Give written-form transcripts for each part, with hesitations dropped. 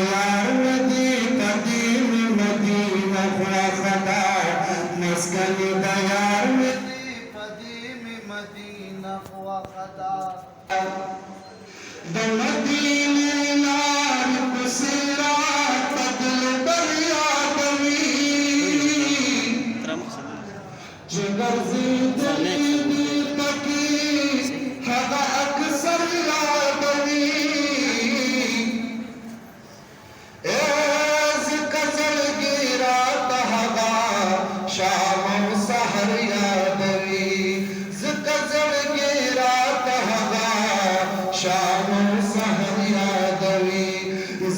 यार नदी कदीम मदीना खुदा मस्कन यार नदी कदीम मदीना खुदा द मदीने नार कुसरा तदल दरिया बवी जिगर ज़िंदगी तकी हवा अक्सर यादवी एज़ कज़ल गिरा तहवा शाम सहर यादवी ज़कज़ल गिरा तहवा शाम सहर यादवी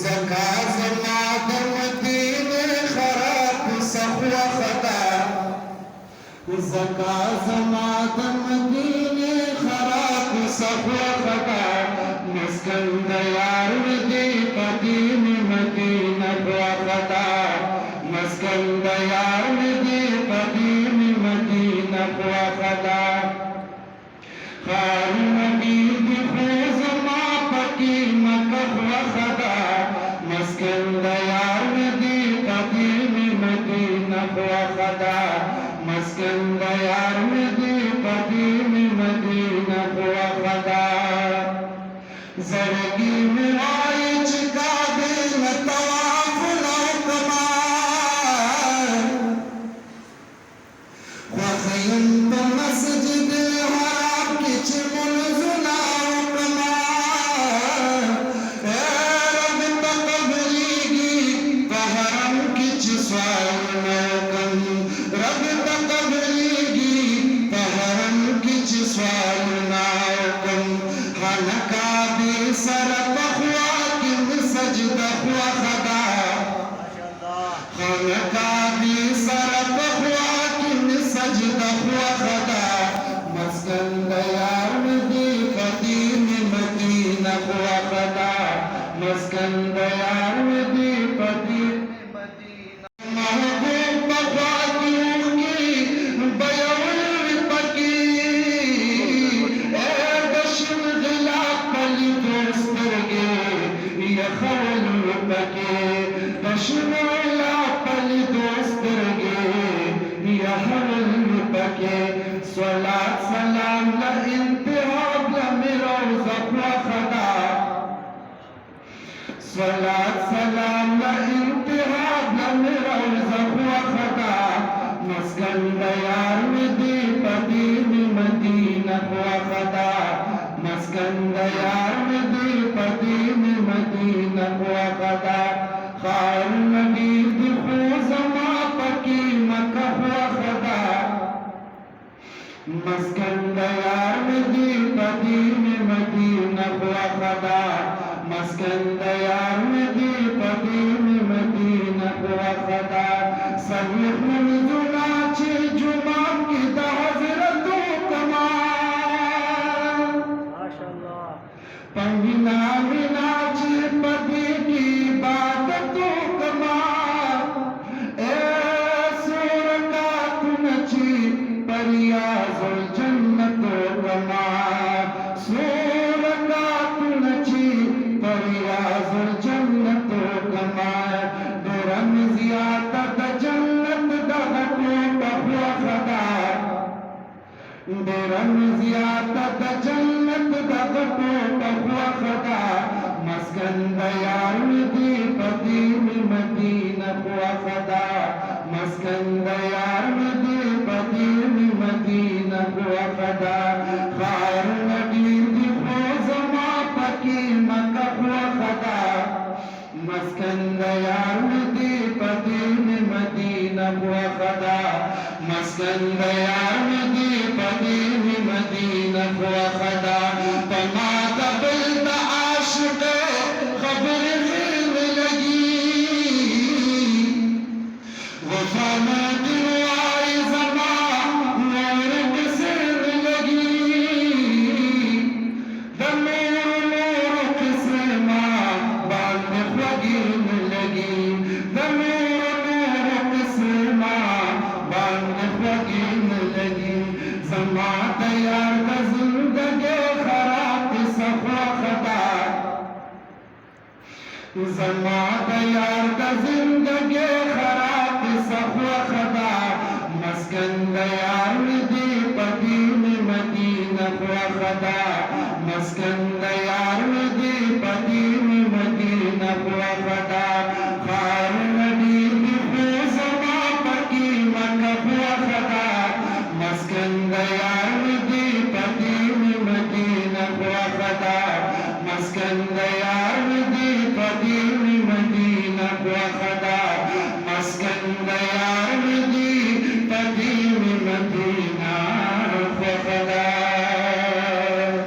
ज़का ज़मादम दीन खराब सफ़वा खदा ज़का ज़मादम दीन खराब सफ़वा खदा मस्कन यार नदी कदीम मदीना खुदा मस्कन यार नदी कदीम मदीना खुदा खार नबी बिखूज़ मा पकी मक्का खुदा मस्कन यार नदी कदीम मदीना खुदा मस्कन यार नदी कदीम मदीना खुदा ज़रगी में आइच काबे में तवाफ कमाल वख़यम तो मस्जिद हराम किच मुनज़ुना कमाल रब तक़बलीगी बहरम किच स्वाल कम रब तक़बलीगी बहरम किच स्वाल कम हनका सर बखुआ किन सजदा हुआ खदा खनका भी सर बखुआ किन सजदा हुआ खदा मस्कन यार नदी कदीम मदीना हुआ खदा मस्कन यार नदी कदीम मदीना महबूब बगातियों की बयउल पकी ए बशम दिला कली खवल पके दशमला पल दोस्तरगे या खवल पके सलात सलाम ला इंतहाब ला मेरा ज़फ़ा खदा सलात सलाम ला इंतहाब ला मेरा ज़फ़ा खदा मस्कन यार नदी कदीम मदीना खुदा मस्कन यार नदी कदीम मदीना खुदा खार नबी बिखूज़ मा पकी मक्का खुदा मस्कन यार नदी कदीम मदीना खुदा मस्कन यार नदी कदीम मदीना खुदा सभी मंज़ुना चे जुमा की हज़रतों कमाल माशाअल्लाह पंगिना मिना चे पदी की इबादतों कमाल ए सूरका तुनची परियाज़ुल जन्नतों कमाल सूरका तुनची परियाज़ुल जन्नतों कमाल दुरम ज़ियादत जन्नत दहतों कहुआ खदा दुरम ज़ियादत जन्नत दहतों कहुआ खदा मस्कन यार नदी कदीम मदीना खुदा मस्कन यार नदी कदीम मदीना खुदा खार नबी बिखूज़ मा पकी मक्का खुदा मस्कन यार नदी कदीम मदीना खुदा मस्कन यार नदी कदीम मदीना खुदा तमा तबिल आशिक़ खबर में लगी वफ़ा में दिलवाई ज़मा नूर किसर लगी दनूर नूर किसर माँ बांध ख़ुगिर लगी दनूर नूर किसर माँ बांध ख़ुगिर लगी ज़मा तैयार ज़िंदगी زما د یار د زندګۍ خراب سخوا خدا مسکن د یار دی پدین مدینه خوا خدا مسکن د یار دی پدین مدینه خوا خدا خار نبی دی خو زما پکی مکه خوا خدا مسکن د یار دی پدین مدینه خوا خدا مسکن د یار